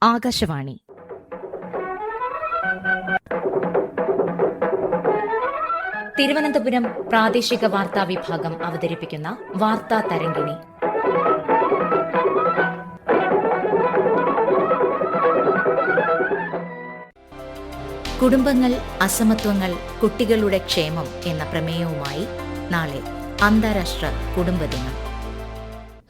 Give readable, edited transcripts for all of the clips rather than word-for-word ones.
ആകാശവാണി. തിരുവനന്തപുരം പ്രാദേശിക വാർത്താ വിഭാഗം അവതരിപ്പിക്കുന്ന വാർത്താ തരംഗിണി. കുടുംബങ്ങൾ, അസമത്വങ്ങൾ, കുട്ടികളുടെ ക്ഷേമം എന്ന പ്രമേയവുമായി നാളെ അന്താരാഷ്ട്ര കുടുംബദിനം.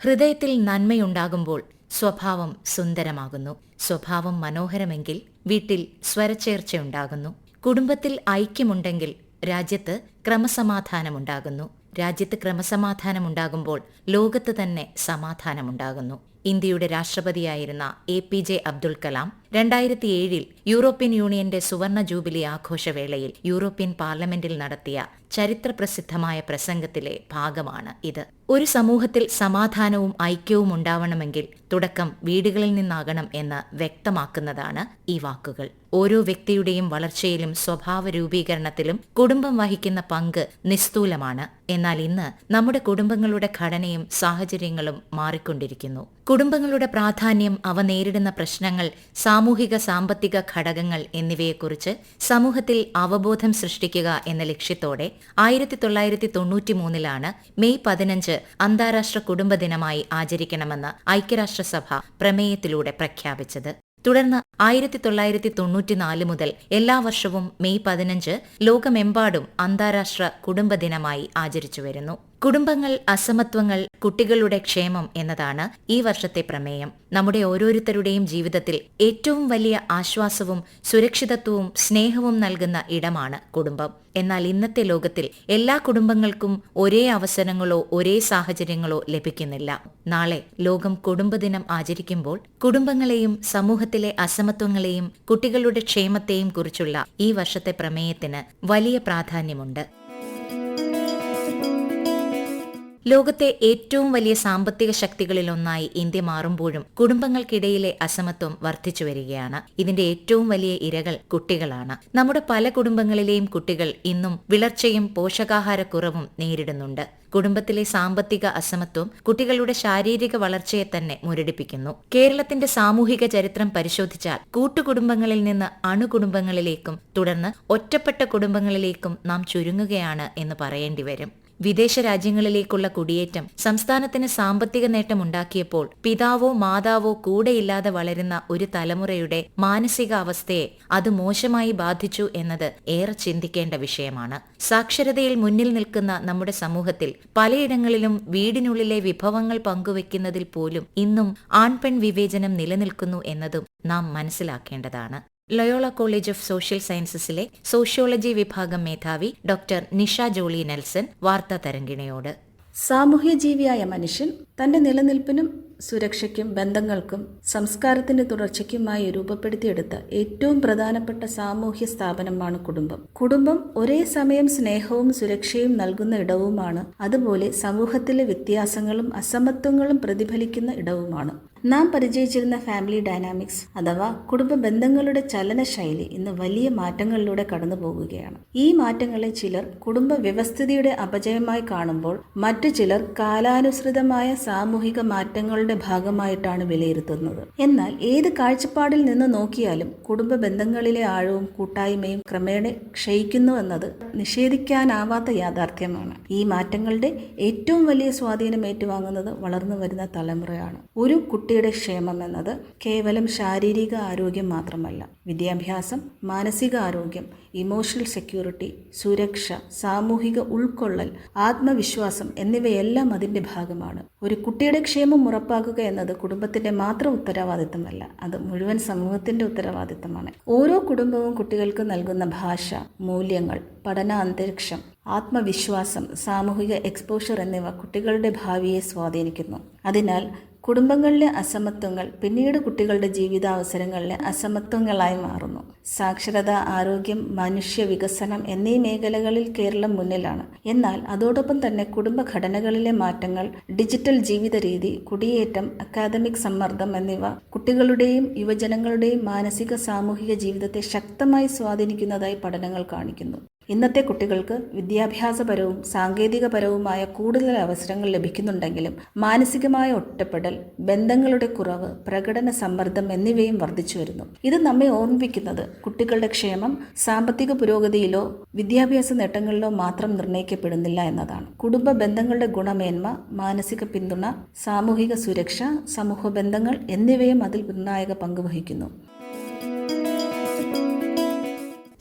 ഹൃദയത്തിൽ നന്മയുണ്ടാകുമ്പോൾ സ്വഭാവം സുന്ദരമാകുന്നു. സ്വഭാവം മനോഹരമെങ്കിൽ വീട്ടിൽ സ്വരച്ചേർച്ചയുണ്ടാകുന്നു. കുടുംബത്തിൽ ഐക്യമുണ്ടെങ്കിൽ രാജ്യത്ത് ക്രമസമാധാനമുണ്ടാകുന്നു. രാജ്യത്ത് ക്രമസമാധാനമുണ്ടാകുമ്പോൾ ലോകത്ത് തന്നെ സമാധാനമുണ്ടാകുന്നു. ഇന്ത്യയുടെ രാഷ്ട്രപതിയായിരുന്ന APJ അബ്ദുൽ കലാം 2007 യൂറോപ്യൻ യൂണിയന്റെ സുവർണ ജൂബിലി ആഘോഷവേളയിൽ യൂറോപ്യൻ പാർലമെന്റിൽ നടത്തിയ ചരിത്രപ്രസിദ്ധമായ പ്രസംഗത്തിലെ ഭാഗമാണ് ഇത്. ഒരു സമൂഹത്തിൽ സമാധാനവും ഐക്യവും ഉണ്ടാവണമെങ്കിൽ തുടക്കം വീടുകളിൽ നിന്നാകണം എന്ന് വ്യക്തമാക്കുന്നതാണ് ഈ വാക്കുകൾ. ഓരോ വ്യക്തിയുടെയും വളർച്ചയിലും സ്വഭാവ രൂപീകരണത്തിലും കുടുംബം വഹിക്കുന്ന പങ്ക് നിസ്തൂലമാണ്. എന്നാൽ ഇന്ന് നമ്മുടെ കുടുംബങ്ങളുടെ ഘടനയും സാഹചര്യങ്ങളും മാറിക്കൊണ്ടിരിക്കുന്നു. കുടുംബങ്ങളുടെ പ്രാധാന്യം, അവ നേരിടുന്ന പ്രശ്നങ്ങൾ, സാമൂഹിക സാമ്പത്തിക ഘടകങ്ങൾ എന്നിവയെക്കുറിച്ച് സമൂഹത്തിൽ അവബോധം സൃഷ്ടിക്കുക എന്ന ലക്ഷ്യത്തോടെ 1993 മെയ് 15 അന്താരാഷ്ട്ര കുടുംബദിനമായി ആചരിക്കണമെന്ന് ഐക്യരാഷ്ട്രസഭ പ്രമേയത്തിലൂടെ പ്രഖ്യാപിച്ചത്. തുടർന്ന് 1994 മുതൽ എല്ലാ വർഷവും മെയ് 15 ലോകമെമ്പാടും അന്താരാഷ്ട്ര കുടുംബദിനമായി ആചരിച്ചുവരുന്നു. കുടുംബങ്ങൾ, അസമത്വങ്ങൾ, കുട്ടികളുടെ ക്ഷേമം എന്നതാണ് ഈ വർഷത്തെ പ്രമേയം. നമ്മുടെ ഓരോരുത്തരുടെയും ജീവിതത്തിൽ ഏറ്റവും വലിയ ആശ്വാസവും സുരക്ഷിതത്വവും സ്നേഹവും നൽകുന്ന ഇടമാണ് കുടുംബം. എന്നാൽ ഇന്നത്തെ ലോകത്തിൽ എല്ലാ കുടുംബങ്ങൾക്കും ഒരേ അവസരങ്ങളോ ഒരേ സാഹചര്യങ്ങളോ ലഭിക്കുന്നില്ല. നാളെ ലോകം കുടുംബദിനം ആചരിക്കുമ്പോൾ കുടുംബങ്ങളെയും സമൂഹത്തിലെ അസമത്വങ്ങളെയും കുട്ടികളുടെ ക്ഷേമത്തെയും കുറിച്ചുള്ള ഈ വർഷത്തെ പ്രമേയത്തിന് വലിയ പ്രാധാന്യമുണ്ട്. ലോകത്തെ ഏറ്റവും വലിയ സാമ്പത്തിക ശക്തികളിലൊന്നായി ഇന്ത്യ മാറുമ്പോഴും കുടുംബങ്ങൾക്കിടയിലെ അസമത്വം വർദ്ധിച്ചുവരികയാണ്. ഇതിന്റെ ഏറ്റവും വലിയ ഇരകൾ കുട്ടികളാണ്. നമ്മുടെ പല കുടുംബങ്ങളിലെയും കുട്ടികൾ ഇന്നും വിളർച്ചയും പോഷകാഹാരക്കുറവും നേരിടുന്നുണ്ട്. കുടുംബത്തിലെ സാമ്പത്തിക അസമത്വം കുട്ടികളുടെ ശാരീരിക വളർച്ചയെ തന്നെ മുരടിപ്പിക്കുന്നു. കേരളത്തിന്റെ സാമൂഹിക ചരിത്രം പരിശോധിച്ചാൽ കൂട്ടുകുടുംബങ്ങളിൽ നിന്ന് അണുകുടുംബങ്ങളിലേക്കും തുടർന്ന് ഒറ്റപ്പെട്ട കുടുംബങ്ങളിലേക്കും നാം ചുരുങ്ങുകയാണ് എന്ന് പറയേണ്ടി വരും. വിദേശ രാജ്യങ്ങളിലേക്കുള്ള കുടിയേറ്റം സംസ്ഥാനത്തിന് സാമ്പത്തിക നേട്ടമുണ്ടാക്കിയപ്പോൾ പിതാവോ മാതാവോ കൂടെയില്ലാതെ വളരുന്ന ഒരു തലമുറയുടെ മാനസികാവസ്ഥയെ അത് മോശമായി ബാധിച്ചു എന്നത് ഏറെ ചിന്തിക്കേണ്ട വിഷയമാണ്. സാക്ഷരതയിൽ മുന്നിൽ നിൽക്കുന്ന നമ്മുടെ സമൂഹത്തിൽ പലയിടങ്ങളിലും വീടിനുള്ളിലെ വിഭവങ്ങൾ പങ്കുവെക്കുന്നതിൽ പോലും ഇന്നും ആൺപെൺ വിവേചനം നിലനിൽക്കുന്നു എന്നതും നാം മനസ്സിലാക്കേണ്ടതാണ്. ലയോള കോളേജ് ഓഫ് സോഷ്യൽ സയൻസസിലെ സോഷ്യോളജി വിഭാഗം മേധാവി ഡോക്ടർ നിഷ ജോളി നെൽസൺ വാർത്താ തരംഗിണിയോട്. സാമൂഹ്യജീവിയായ മനുഷ്യൻ തന്റെ നിലനിൽപ്പിനും സുരക്ഷയ്ക്കും ബന്ധങ്ങൾക്കും സംസ്കാരത്തിന്റെ തുടർച്ചയ്ക്കുമായി രൂപപ്പെടുത്തിയെടുത്ത ഏറ്റവും പ്രധാനപ്പെട്ട സാമൂഹ്യ സ്ഥാപനമാണ് കുടുംബം. കുടുംബം ഒരേ സമയം സ്നേഹവും സുരക്ഷയും നൽകുന്ന ഇടവുമാണ്. അതുപോലെ സമൂഹത്തിലെ വ്യത്യാസങ്ങളും അസമത്വങ്ങളും പ്രതിഫലിക്കുന്ന ഇടവുമാണ്. നാം പരിചയിച്ചിരുന്ന ഫാമിലി ഡൈനാമിക്സ് അഥവാ കുടുംബ ബന്ധങ്ങളുടെ ചലനശൈലി ഇന്ന് വലിയ മാറ്റങ്ങളിലൂടെ കടന്നു പോകുകയാണ്. ഈ മാറ്റങ്ങളെ ചിലർ കുടുംബ വ്യവസ്ഥിതിയുടെ അപജയമായി കാണുമ്പോൾ മറ്റു ചിലർ കാലാനുസൃതമായ സാമൂഹിക മാറ്റങ്ങളുടെ ഭാഗമായിട്ടാണ് വിലയിരുത്തുന്നത്. എന്നാൽ ഏത് കാഴ്ചപ്പാടിൽ നിന്ന് നോക്കിയാലും കുടുംബ ബന്ധങ്ങളിലെ ആഴവും കൂട്ടായ്മയും ക്രമേണ ക്ഷയിക്കുന്നു എന്നത് നിഷേധിക്കാനാവാത്ത യാഥാർത്ഥ്യമാണ്. ഈ മാറ്റങ്ങളുടെ ഏറ്റവും വലിയ സ്വാധീനം ഏറ്റുവാങ്ങുന്നത് വളർന്നു വരുന്ന തലമുറയാണ്. ഒരു കുട്ടിയുടെ ക്ഷേമം എന്നത് കേവലം ശാരീരിക ആരോഗ്യം മാത്രമല്ല. വിദ്യാഭ്യാസം, മാനസിക ആരോഗ്യം, ഇമോഷണൽ സെക്യൂരിറ്റി, സുരക്ഷ, സാമൂഹിക ഉൾക്കൊള്ളൽ, ആത്മവിശ്വാസം എന്നിവയെല്ലാം അതിന്റെ ഭാഗമാണ്. ഒരു കുട്ടിയുടെ ക്ഷേമം ഉറപ്പാക്കുക എന്നത് കുടുംബത്തിന്റെ മാത്രം ഉത്തരവാദിത്തമല്ല, അത് മുഴുവൻ സമൂഹത്തിന്റെ ഉത്തരവാദിത്തമാണ്. ഓരോ കുടുംബവും കുട്ടികൾക്ക് നൽകുന്ന ഭാഷ, മൂല്യങ്ങൾ, പഠന അന്തരീക്ഷം, ആത്മവിശ്വാസം, സാമൂഹിക എക്സ്പോഷർ എന്നിവ കുട്ടികളുടെ ഭാവിയെ സ്വാധീനിക്കുന്നു. അതിനാൽ കുടുംബങ്ങളിലെ അസമത്വങ്ങൾ പിന്നീട് കുട്ടികളുടെ ജീവിതാവസരങ്ങളിലെ അസമത്വങ്ങളായി മാറുന്നു. സാക്ഷരത, ആരോഗ്യം, മനുഷ്യ വികസനം എന്നീ മേഖലകളിൽ കേരളം മുന്നിലാണ്. എന്നാൽ അതോടൊപ്പം തന്നെ കുടുംബഘടനകളിലെ മാറ്റങ്ങൾ, ഡിജിറ്റൽ ജീവിത രീതി, കുടിയേറ്റം, അക്കാദമിക് സമ്മർദ്ദം എന്നിവ കുട്ടികളുടെയും യുവജനങ്ങളുടെയും മാനസിക സാമൂഹിക ജീവിതത്തെ ശക്തമായി സ്വാധീനിക്കുന്നതായി പഠനങ്ങൾ കാണിക്കുന്നു. ഇന്നത്തെ കുട്ടികൾക്ക് വിദ്യാഭ്യാസപരവും സാങ്കേതികപരവുമായ കൂടുതൽ അവസരങ്ങൾ ലഭിക്കുന്നുണ്ടെങ്കിലും മാനസികമായ ഒറ്റപ്പെടൽ, ബന്ധങ്ങളുടെ കുറവ്, പ്രകടന സമ്മർദ്ദം എന്നിവയും വർദ്ധിച്ചു വരുന്നു. ഇത് നമ്മെ ഓർമ്മിപ്പിക്കുന്നത് കുട്ടികളുടെ ക്ഷേമം സാമ്പത്തിക പുരോഗതിയിലോ വിദ്യാഭ്യാസ നേട്ടങ്ങളിലോ മാത്രം നിർണ്ണയിക്കപ്പെടുന്നില്ല എന്നതാണ്. കുടുംബ ബന്ധങ്ങളുടെ ഗുണമേന്മ, മാനസിക പിന്തുണ, സാമൂഹിക സുരക്ഷ, സമൂഹ ബന്ധങ്ങൾ എന്നിവയും അതിൽ നിർണായക പങ്ക് വഹിക്കുന്നു.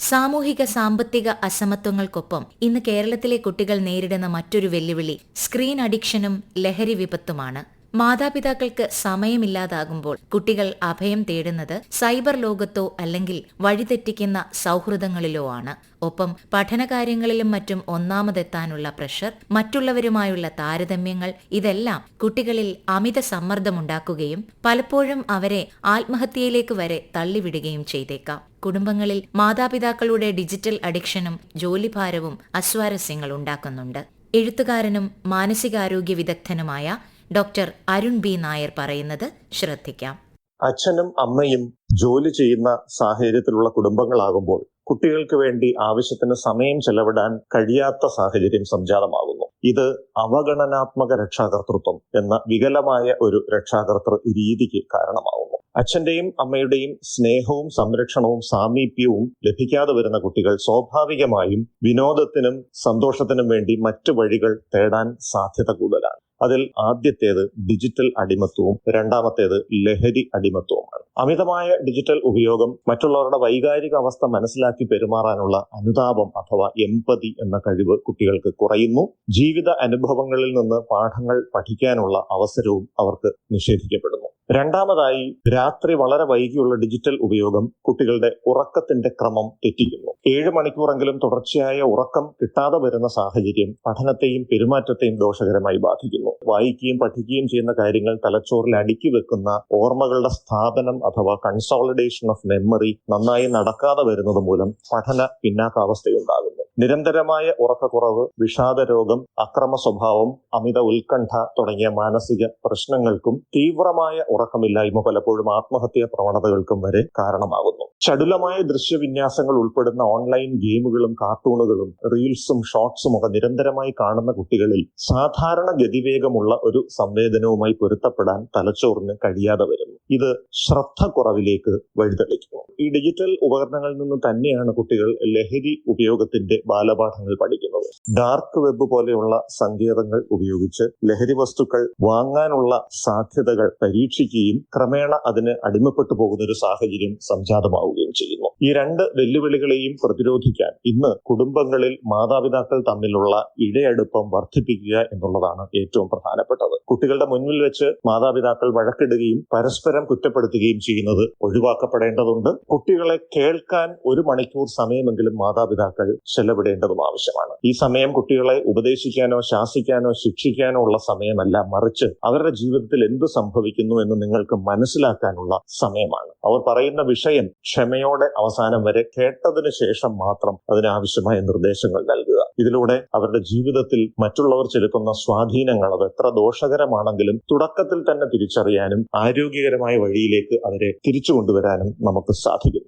സാമൂഹിക സാമ്പത്തിക അസമത്വങ്ങൾക്കൊപ്പം ഇന്ന് കേരളത്തിലെ കുട്ടികൾ നേരിടുന്ന മറ്റൊരു വെല്ലുവിളി സ്ക്രീൻ അഡിക്ഷനും ലഹരി വിപത്തുമാണ്. മാതാപിതാക്കൾക്ക് സമയമില്ലാതാകുമ്പോൾ കുട്ടികൾ അഭയം തേടുന്നത് സൈബർ ലോകത്തോ അല്ലെങ്കിൽ വഴിതെറ്റിക്കുന്ന സൗഹൃദങ്ങളിലോ ആണ്. ഒപ്പം പഠനകാര്യങ്ങളിലും മറ്റും ഒന്നാമതെത്താനുള്ള പ്രഷർ, മറ്റുള്ളവരുമായുള്ള താരതമ്യങ്ങൾ, ഇതെല്ലാം കുട്ടികളിൽ അമിത സമ്മർദ്ദമുണ്ടാക്കുകയും പലപ്പോഴും അവരെ ആത്മഹത്യയിലേക്ക് വരെ തള്ളിവിടുകയും ചെയ്തേക്കാം. കുടുംബങ്ങളിൽ മാതാപിതാക്കളുടെ ഡിജിറ്റൽ അഡിക്ഷനും ജോലിഭാരവും അസ്വാരസ്യങ്ങൾ ഉണ്ടാക്കുന്നുണ്ട്. എഴുത്തുകാരനും മാനസികാരോഗ്യ വിദഗ്ധനുമായ ഡോക്ടർ അരുൺ ബി നായർ പറയുന്നത് ശ്രദ്ധിക്കാം. അച്ഛനും അമ്മയും ജോലി ചെയ്യുന്ന സാഹചര്യത്തിലുള്ള കുടുംബങ്ങളാകുമ്പോൾ കുട്ടികൾക്ക് വേണ്ടി ആവശ്യത്തിന് സമയം ചെലവിടാൻ കഴിയാത്ത സാഹചര്യം സംജാതമാകുന്നു. ഇത് അവഗണനാത്മക രക്ഷാകർതൃത്വം എന്ന വികലമായ ഒരു രക്ഷാകർതൃ രീതിക്ക് കാരണമാകുന്നു. അച്ഛന്റെയും അമ്മയുടെയും സ്നേഹവും സംരക്ഷണവും സാമീപ്യവും ലഭിക്കാതെ വരുന്ന കുട്ടികൾ സ്വാഭാവികമായും വിനോദത്തിനും സന്തോഷത്തിനും വേണ്ടി മറ്റു വഴികൾ തേടാൻ സാധ്യത കൂടുതലാണ്. അതിൽ ആദ്യത്തേത് ഡിജിറ്റൽ അടിമത്വവും രണ്ടാമത്തേത് ലഹരി അടിമത്വവുമാണ്. അമിതമായ ഡിജിറ്റൽ ഉപയോഗം മറ്റുള്ളവരുടെ വൈകാരിക അവസ്ഥ മനസ്സിലാക്കി പെരുമാറാനുള്ള അനുതാപം അഥവാ എംപതി എന്ന കഴിവ് കുട്ടികൾക്ക് കുറയുന്നു. ജീവിത അനുഭവങ്ങളിൽ നിന്ന് പാഠങ്ങൾ പഠിക്കാനുള്ള അവസരവും അവർക്ക് നിഷേധിക്കപ്പെടുന്നു. രണ്ടാമതായി, രാത്രി വളരെ വൈകിയുള്ള ഡിജിറ്റൽ ഉപയോഗം കുട്ടികളുടെ ഉറക്കത്തിന്റെ ക്രമം തെറ്റിക്കുന്നു. 7 മണിക്കൂറെങ്കിലും തുടർച്ചയായ ഉറക്കം കിട്ടാതെ വരുന്ന സാഹചര്യം പഠനത്തെയും പെരുമാറ്റത്തെയും ദോഷകരമായി ബാധിക്കുന്നു. വായിക്കുകയും പഠിക്കുകയും ചെയ്യുന്ന കാര്യങ്ങൾ തലച്ചോറിൽ അടുക്കി വെക്കുന്ന ഓർമ്മകളുടെ സ്ഥാപനം അഥവാ കൺസോളിഡേഷൻ ഓഫ് മെമ്മറി നന്നായി നടക്കാതെ വരുന്നത് മൂലം പഠന പിന്നാക്കാവസ്ഥയുണ്ടാകുന്നു. നിരന്തരമായ ഉറക്കക്കുറവ്, വിഷാദരോഗം, അക്രമ സ്വഭാവം, അമിത ഉത്കണ്ഠ തുടങ്ങിയ മാനസിക പ്രശ്നങ്ങൾക്കും തീവ്രമായ ഉറക്കമില്ലായ്മ പലപ്പോഴും ആത്മഹത്യാ പ്രവണതകൾക്കും വരെ കാരണമാകുന്നു. ചടുലമായ ദൃശ്യവിന്യാസങ്ങൾ ഉൾപ്പെടുന്ന ഓൺലൈൻ ഗെയിമുകളും കാർട്ടൂണുകളും റീൽസും ഷോർട്സും ഒക്കെ നിരന്തരമായി കാണുന്ന കുട്ടികളിൽ സാധാരണ ഗതിവേഗമുള്ള ഒരു സംവേദനവുമായി പൊരുത്തപ്പെടാൻ തലച്ചോറിന് കഴിയാതെ വരുന്നു. ഇത് ശ്രദ്ധ കുറവിലേക്ക് വഴിതെളിക്കുന്നു. ഈ ഡിജിറ്റൽ ഉപകരണങ്ങളിൽ നിന്ന് തന്നെയാണ് കുട്ടികൾ ലഹരി ഉപയോഗത്തിന്റെ ബാലപാഠങ്ങൾ പഠിക്കുന്നത്. ഡാർക്ക് വെബ് പോലെയുള്ള സങ്കേതങ്ങൾ ഉപയോഗിച്ച് ലഹരി വസ്തുക്കൾ വാങ്ങാനുള്ള സാധ്യതകൾ പരീക്ഷിക്കുകയും ക്രമേണ അതിന് അടിമപ്പെട്ടു പോകുന്ന ഒരു സാഹചര്യം സംജാതമാവുകയും ചെയ്യുന്നു. ഈ രണ്ട് വെല്ലുവിളികളെയും പ്രതിരോധിക്കാൻ ഇന്ന് കുടുംബങ്ങളിൽ മാതാപിതാക്കൾ തമ്മിലുള്ള ഇഴയടുപ്പം വർദ്ധിപ്പിക്കുക എന്നുള്ളതാണ് ഏറ്റവും പ്രധാനപ്പെട്ടത്. കുട്ടികളുടെ മുന്നിൽ വെച്ച് മാതാപിതാക്കൾ വഴക്കിടുകയും പരസ്പരം കുറ്റപ്പെടുത്തുകയും ചെയ്യുന്നത് ഒഴിവാക്കപ്പെടേണ്ടതുണ്ട്. കുട്ടികളെ കേൾക്കാൻ 1 മണിക്കൂർ സമയമെങ്കിലും മാതാപിതാക്കൾ ചെലവിടേണ്ടതും ആവശ്യമാണ്. ഈ സമയം കുട്ടികളെ ഉപദേശിക്കാനോ ശാസിക്കാനോ ശിക്ഷിക്കാനോ ഉള്ള സമയമല്ല, മറിച്ച് അവരുടെ ജീവിതത്തിൽ എന്ത് സംഭവിക്കുന്നു എന്ന് നിങ്ങൾക്ക് മനസ്സിലാക്കാനുള്ള സമയമാണ്. അവർ പറയുന്ന വിഷയം ക്ഷമയോടെ അവസാനം വരെ കേട്ടതിന് ശേഷം മാത്രം അതിനാവശ്യമായ നിർദ്ദേശങ്ങൾ നൽകുക. ഇതിലൂടെ അവരുടെ ജീവിതത്തിൽ മറ്റുള്ളവർ ചെലുത്തുന്ന സ്വാധീനങ്ങൾ അത് എത്ര ദോഷകരമാണെങ്കിലും തുടക്കത്തിൽ തന്നെ തിരിച്ചറിയാനും ആരോഗ്യകരമായ വഴിയിലേക്ക് അവരെ തിരിച്ചു കൊണ്ടുവരാനും നമുക്ക് സാധിക്കും.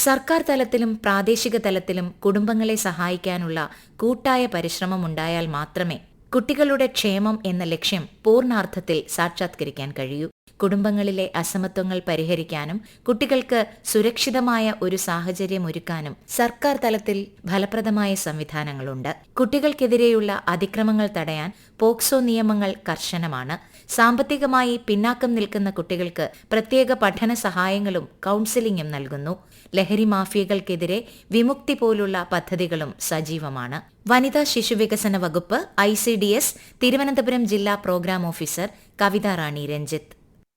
സർക്കാർ തലത്തിലും പ്രാദേശിക തലത്തിലും കുടുംബങ്ങളെ സഹായിക്കാനുള്ള കൂട്ടായ പരിശ്രമമുണ്ടായാൽ മാത്രമേ കുട്ടികളുടെ ക്ഷേമം എന്ന ലക്ഷ്യം പൂർണ്ണാർത്ഥത്തിൽ സാക്ഷാത്കരിക്കാൻ കഴിയൂ. കുടുംബങ്ങളിലെ അസമത്വങ്ങൾ പരിഹരിക്കാനും കുട്ടികൾക്ക് സുരക്ഷിതമായ ഒരു സാഹചര്യം ഒരുക്കാനും സർക്കാർ തലത്തിൽ ഫലപ്രദമായ സംവിധാനങ്ങളുണ്ട്. കുട്ടികൾക്കെതിരെയുള്ള അതിക്രമങ്ങൾ തടയാൻ പോക്സോ നിയമങ്ങൾ കർശനമാണ്. സാമ്പത്തികമായി പിന്നാക്കം നിൽക്കുന്ന കുട്ടികൾക്ക് പ്രത്യേക പഠന സഹായങ്ങളും കൗൺസിലിംഗും നൽകുന്നു. ലഹരി മാഫിയകൾക്കെതിരെ വിമുക്തി പോലുള്ള പദ്ധതികളും സജീവമാണ്. വനിതാ ശിശുവികസന വകുപ്പ് ICDS തിരുവനന്തപുരം ജില്ലാ പ്രോഗ്രാം ഓഫീസർ കവിത റാണി രഞ്ജിത്ത്.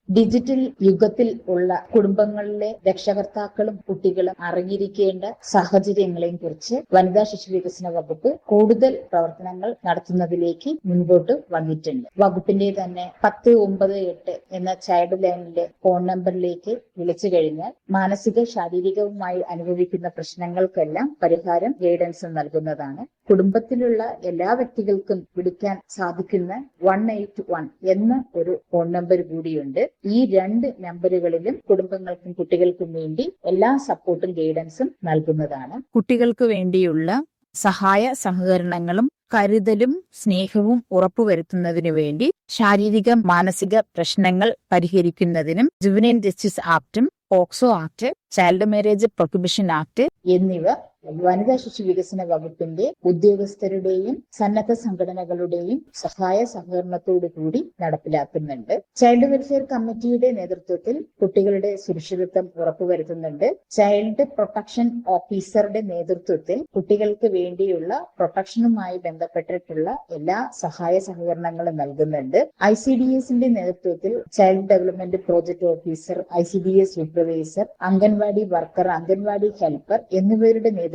ഡിജിറ്റൽ യുഗത്തിൽ ഉള്ള കുടുംബങ്ങളിലെ രക്ഷകർത്താക്കളും കുട്ടികളും അറിഞ്ഞിരിക്കേണ്ട സാഹചര്യങ്ങളെയും കുറിച്ച് വനിതാ ശിശു വികസന വകുപ്പ് കൂടുതൽ പ്രവർത്തനങ്ങൾ നടത്തുന്നതിലേക്ക് മുൻപോട്ട് വന്നിട്ടുണ്ട്. വകുപ്പിന്റെ തന്നെ 1098 എന്ന ചൈൽഡ് ലൈനിലെ ഫോൺ നമ്പറിലേക്ക് വിളിച്ചു കഴിഞ്ഞാൽ മാനസിക ശാരീരികവുമായി അനുഭവിക്കുന്ന പ്രശ്നങ്ങൾക്കെല്ലാം പരിഹാരം ഗൈഡൻസ് നൽകുന്നതാണ്. കുടുംബത്തിലുള്ള എല്ലാ വ്യക്തികൾക്കും വിളിക്കാൻ സാധിക്കുന്ന 181 എന്ന ഒരു ഫോൺ നമ്പർ കൂടിയുണ്ട്. ഈ 2 നമ്പറുകളിലും കുടുംബങ്ങൾക്കും കുട്ടികൾക്കും വേണ്ടി എല്ലാ സപ്പോർട്ടും ഗൈഡൻസും നൽകുന്നതാണ്. കുട്ടികൾക്ക് വേണ്ടിയുള്ള സഹായ സഹകരണങ്ങളും കരുതലും സ്നേഹവും ഉറപ്പുവരുത്തുന്നതിനു വേണ്ടി ശാരീരിക മാനസിക പ്രശ്നങ്ങൾ പരിഹരിക്കുന്നതിനും ജുവനൈൽ ജസ്റ്റിസ് ആക്ടും POCSO act, child marriage prohibition act എന്നിവ വനിതാ ശിശു വികസന വകുപ്പിന്റെ ഉദ്യോഗസ്ഥരുടെയും സന്നദ്ധ സംഘടനകളുടെയും സഹായ സഹകരണത്തോടു കൂടി നടപ്പിലാക്കുന്നുണ്ട്. ചൈൽഡ് വെൽഫെയർ കമ്മിറ്റിയുടെ നേതൃത്വത്തിൽ കുട്ടികളുടെ സുരക്ഷിതത്വം ഉറപ്പുവരുത്തുന്നുണ്ട്. ചൈൽഡ് പ്രൊട്ടക്ഷൻ ഓഫീസറുടെ നേതൃത്വത്തിൽ കുട്ടികൾക്ക് വേണ്ടിയുള്ള പ്രൊട്ടക്ഷനുമായി ബന്ധപ്പെട്ടിട്ടുള്ള എല്ലാ സഹായ സഹകരണങ്ങളും നൽകുന്നുണ്ട്. ICDSന്റെ നേതൃത്വത്തിൽ child development project officer, ICDS supervisor, anganwadi worker, anganwadi helper എന്നിവരുടെ നേതൃത്വത്തിൽ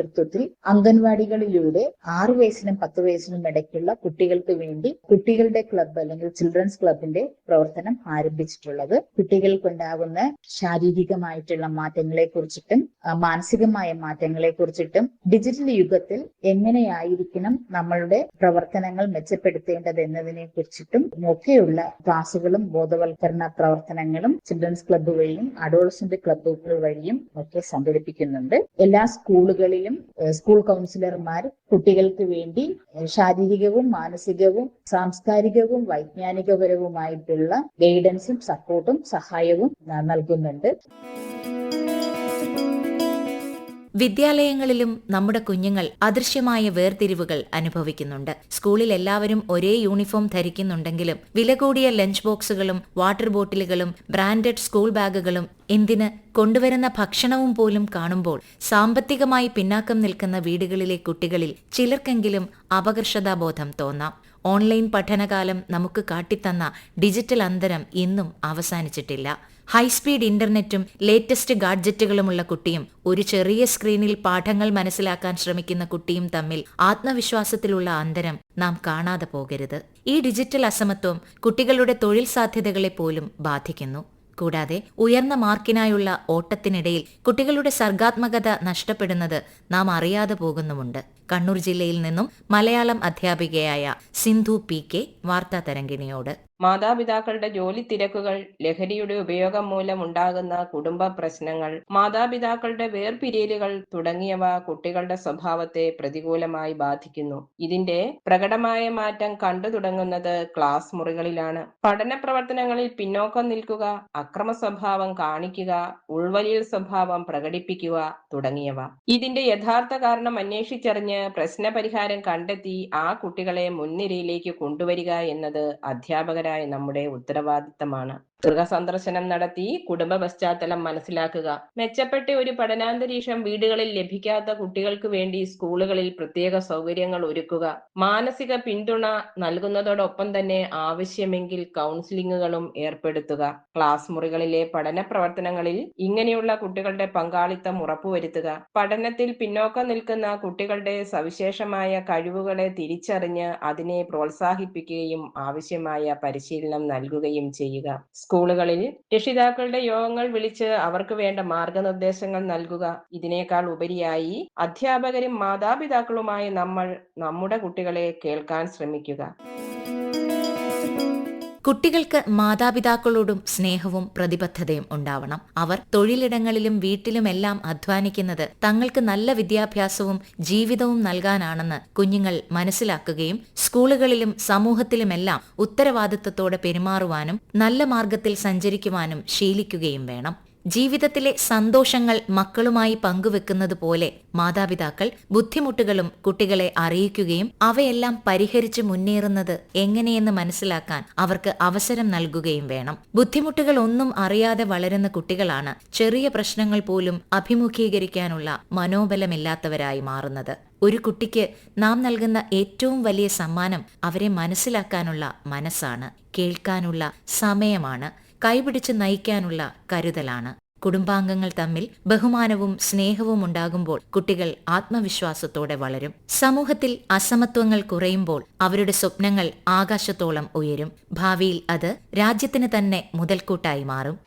അംഗൻവാടികളിലൂടെ 6 വയസ്സിനും 10 വയസ്സിനും ഇടയ്ക്കുള്ള കുട്ടികൾക്ക് വേണ്ടി കുട്ടികളുടെ ക്ലബ്ബ് അല്ലെങ്കിൽ ചിൽഡ്രൻസ് ക്ലബിന്റെ പ്രവർത്തനം ആരംഭിച്ചിട്ടുള്ളത്. കുട്ടികൾക്കുണ്ടാകുന്ന ശാരീരികമായിട്ടുള്ള മാറ്റങ്ങളെ കുറിച്ചിട്ടും മാനസികമായ മാറ്റങ്ങളെ കുറിച്ചിട്ടും ഡിജിറ്റൽ യുഗത്തിൽ എങ്ങനെയായിരിക്കണം നമ്മളുടെ പ്രവർത്തനങ്ങൾ മെച്ചപ്പെടുത്തേണ്ടത് എന്നതിനെ കുറിച്ചിട്ടും ഒക്കെയുള്ള ക്ലാസുകളും ബോധവൽക്കരണ പ്രവർത്തനങ്ങളും ചിൽഡ്രൻസ് ക്ലബ്ബ് വഴിയും അഡോളസന്റ് ക്ലബ്ബുകൾ വഴിയും ഒക്കെ സംഘടിപ്പിക്കുന്നുണ്ട്. എല്ലാ സ്കൂളുകളിലും സ്കൂൾ കൗൺസിലർമാർ കുട്ടികൾക്ക് വേണ്ടി ശാരീരികവും മാനസികവും സാംസ്കാരികവും വൈജ്ഞാനികപരവുമായിട്ടുള്ള ഗൈഡൻസും സപ്പോർട്ടും സഹായവും നൽകുന്നുണ്ട്. വിദ്യാലയങ്ങളിലും നമ്മുടെ കുഞ്ഞുങ്ങൾ അദൃശ്യമായ വേർതിരിവുകൾ അനുഭവിക്കുന്നുണ്ട്. സ്കൂളിൽ എല്ലാവരും ഒരേ യൂണിഫോം ധരിക്കുന്നുണ്ടെങ്കിലും വില കൂടിയ ലഞ്ച് ബോക്സുകളും വാട്ടർ ബോട്ടിലുകളും ബ്രാൻഡഡ് സ്കൂൾ ബാഗുകളും എന്തിന് കൊണ്ടുവരുന്ന ഭക്ഷണവും പോലും കാണുമ്പോൾ സാമ്പത്തികമായി പിന്നാക്കം നിൽക്കുന്ന വീടുകളിലെ കുട്ടികളിൽ ചിലർക്കെങ്കിലും അപകർഷതാബോധം തോന്നാം. ഓൺലൈൻ പഠനകാലം നമുക്ക് കാട്ടിത്തന്ന ഡിജിറ്റൽ അന്തരം ഇന്നും അവസാനിച്ചിട്ടില്ല. ഹൈസ്പീഡ് ഇന്റർനെറ്റും ലേറ്റസ്റ്റ് ഗാഡ്ജറ്റുകളുമുള്ള കുട്ടിയും ഒരു ചെറിയ സ്ക്രീനിൽ പാഠങ്ങൾ മനസ്സിലാക്കാൻ ശ്രമിക്കുന്ന കുട്ടിയും തമ്മിൽ ആത്മവിശ്വാസത്തിലുള്ള അന്തരം നാം കാണാതെ പോകരുത്. ഈ ഡിജിറ്റൽ അസമത്വം കുട്ടികളുടെ തൊഴിൽ സാധ്യതകളെ പോലും ബാധിക്കുന്നു. കൂടാതെ ഉയർന്ന മാർക്കിനായുള്ള ഓട്ടത്തിനിടയിൽ കുട്ടികളുടെ സർഗാത്മകത നഷ്ടപ്പെടുന്നത് നാം അറിയാതെ പോകുന്നുമുണ്ട്. കണ്ണൂർ ജില്ലയിൽ നിന്നും മലയാളം അധ്യാപികയായ സിന്ധു PK വാർത്താ തരംഗിണിയോട്. മാതാപിതാക്കളുടെ ജോലി തിരക്കുകൾ, ലഹരിയുടെ ഉപയോഗം മൂലം ഉണ്ടാകുന്ന കുടുംബ പ്രശ്നങ്ങൾ, മാതാപിതാക്കളുടെ വേർപിരിയലുകൾ തുടങ്ങിയവ കുട്ടികളുടെ സ്വഭാവത്തെ പ്രതികൂലമായി ബാധിക്കുന്നു. ഇതിന്റെ പ്രകടമായ മാറ്റം കണ്ടു തുടങ്ങുന്നത് ക്ലാസ് മുറികളിലാണ്. പഠന പ്രവർത്തനങ്ങളിൽ പിന്നോക്കം നിൽക്കുക, അക്രമ സ്വഭാവം കാണിക്കുക, ഉൾവലിയൽ സ്വഭാവം പ്രകടിപ്പിക്കുക തുടങ്ങിയവ. ഇതിന്റെ യഥാർത്ഥ കാരണം അന്വേഷിച്ചറിഞ്ഞ് പ്രശ്നപരിഹാരം കണ്ടെത്തി ആ കുട്ടികളെ മുൻനിരയിലേക്ക് കൊണ്ടുവരിക എന്നത് അധ്യാപകരായ നമ്മുടെ ഉത്തരവാദിത്തമാണ്. ഗൃഹസന്ദർശനം നടത്തി കുടുംബ പശ്ചാത്തലം മനസ്സിലാക്കുക. മെച്ചപ്പെട്ട ഒരു പഠനാന്തരീക്ഷം വീടുകളിൽ ലഭിക്കാത്ത കുട്ടികൾക്ക് വേണ്ടി സ്കൂളുകളിൽ പ്രത്യേക സൗകര്യങ്ങൾ ഒരുക്കുക. മാനസിക പിന്തുണ നൽകുന്നതോടൊപ്പം തന്നെ ആവശ്യമെങ്കിൽ കൗൺസിലിങ്ങുകളും ഏർപ്പെടുത്തുക. ക്ലാസ് മുറികളിലെ പഠന പ്രവർത്തനങ്ങളിൽ ഇങ്ങനെയുള്ള കുട്ടികളുടെ പങ്കാളിത്തം ഉറപ്പുവരുത്തുക. പഠനത്തിൽ പിന്നോക്കം നിൽക്കുന്ന കുട്ടികളുടെ സവിശേഷമായ കഴിവുകളെ തിരിച്ചറിഞ്ഞ് അതിനെ പ്രോത്സാഹിപ്പിക്കുകയും ആവശ്യമായ പരിശീലനം നൽകുകയും ചെയ്യുക. സ്കൂളുകളിൽ രക്ഷിതാക്കളുടെ യോഗങ്ങൾ വിളിച്ച് അവർക്ക് വേണ്ട മാർഗനിർദ്ദേശങ്ങൾ നൽകുക. ഇതിനേക്കാൾ ഉപരിയായി അധ്യാപകരും മാതാപിതാക്കളുമായ നമ്മൾ നമ്മുടെ കുട്ടികളെ കേൾക്കാൻ ശ്രമിക്കുക. കുട്ടികൾക്ക് മാതാപിതാക്കളോടും സ്നേഹവും പ്രതിബദ്ധതയും ഉണ്ടാവണം. അവർ തൊഴിലിടങ്ങളിലും വീട്ടിലുമെല്ലാം അധ്വാനിക്കുന്നത് തങ്ങൾക്ക് നല്ല വിദ്യാഭ്യാസവും ജീവിതവും നൽകാനാണെന്ന് കുഞ്ഞുങ്ങൾ മനസ്സിലാക്കുകയും സ്കൂളുകളിലും സമൂഹത്തിലുമെല്ലാം ഉത്തരവാദിത്തത്തോടെ പെരുമാറുവാനും നല്ല മാർഗത്തിൽ സഞ്ചരിക്കുവാനും ശീലിക്കുകയും വേണം. ജീവിതത്തിലെ സന്തോഷങ്ങൾ മക്കളുമായി പങ്കുവെക്കുന്നത് പോലെ മാതാപിതാക്കൾ ബുദ്ധിമുട്ടുകളും കുട്ടികളെ അറിയിക്കുകയും അവയെല്ലാം പരിഹരിച്ച് മുന്നേറുന്നത് എങ്ങനെയെന്ന് മനസ്സിലാക്കാൻ അവർക്ക് അവസരം നൽകുകയും വേണം. ബുദ്ധിമുട്ടുകൾ ഒന്നും അറിയാതെ വളരുന്ന കുട്ടികളാണ് ചെറിയ പ്രശ്നങ്ങൾ പോലും അഭിമുഖീകരിക്കാനുള്ള മനോബലമില്ലാത്തവരായി മാറുന്നത്. ഒരു കുട്ടിക്ക് നാം നൽകുന്ന ഏറ്റവും വലിയ സമ്മാനം അവരെ മനസ്സിലാക്കാനുള്ള മനസ്സാണ്, കേൾക്കാനുള്ള സമയമാണ്, കൈപിടിച്ച് നയിക്കാനുള്ള കരുതലാണ്. കുടുംബാംഗങ്ങൾ തമ്മിൽ ബഹുമാനവും സ്നേഹവും ഉണ്ടാകുമ്പോൾ കുട്ടികൾ ആത്മവിശ്വാസത്തോടെ വളരും. സമൂഹത്തിൽ അസമത്വങ്ങൾ കുറയുമ്പോൾ അവരുടെ സ്വപ്നങ്ങൾ ആകാശത്തോളം ഉയരും. ഭാവിയിൽ അത് രാജ്യത്തിന് തന്നെ മുതൽക്കൂട്ടായി മാറും.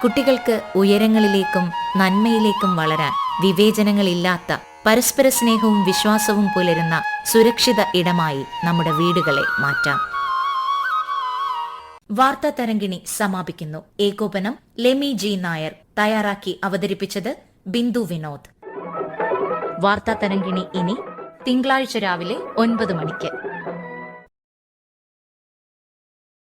കുട്ടികൾക്ക് ഉയരങ്ങളിലേക്കും നന്മയിലേക്കും വളരാൻ വിവേചനങ്ങളില്ലാത്ത പരസ്പര സ്നേഹവും വിശ്വാസവും പുലരുന്ന സുരക്ഷിത ഇടമായി നമ്മുടെ വീടുകളെ മാറ്റാം. വാർത്താ തരംഗിണി സമാപിക്കുന്നു. ഏകോപനം ലെമി ജി നായർ. തയ്യാറാക്കി അവതരിപ്പിച്ചത് ബിന്ദു വിനോദ്. വാർത്താ തരംഗിണി ഇനി തിങ്കളാഴ്ച രാവിലെ 9 മണിക്ക്.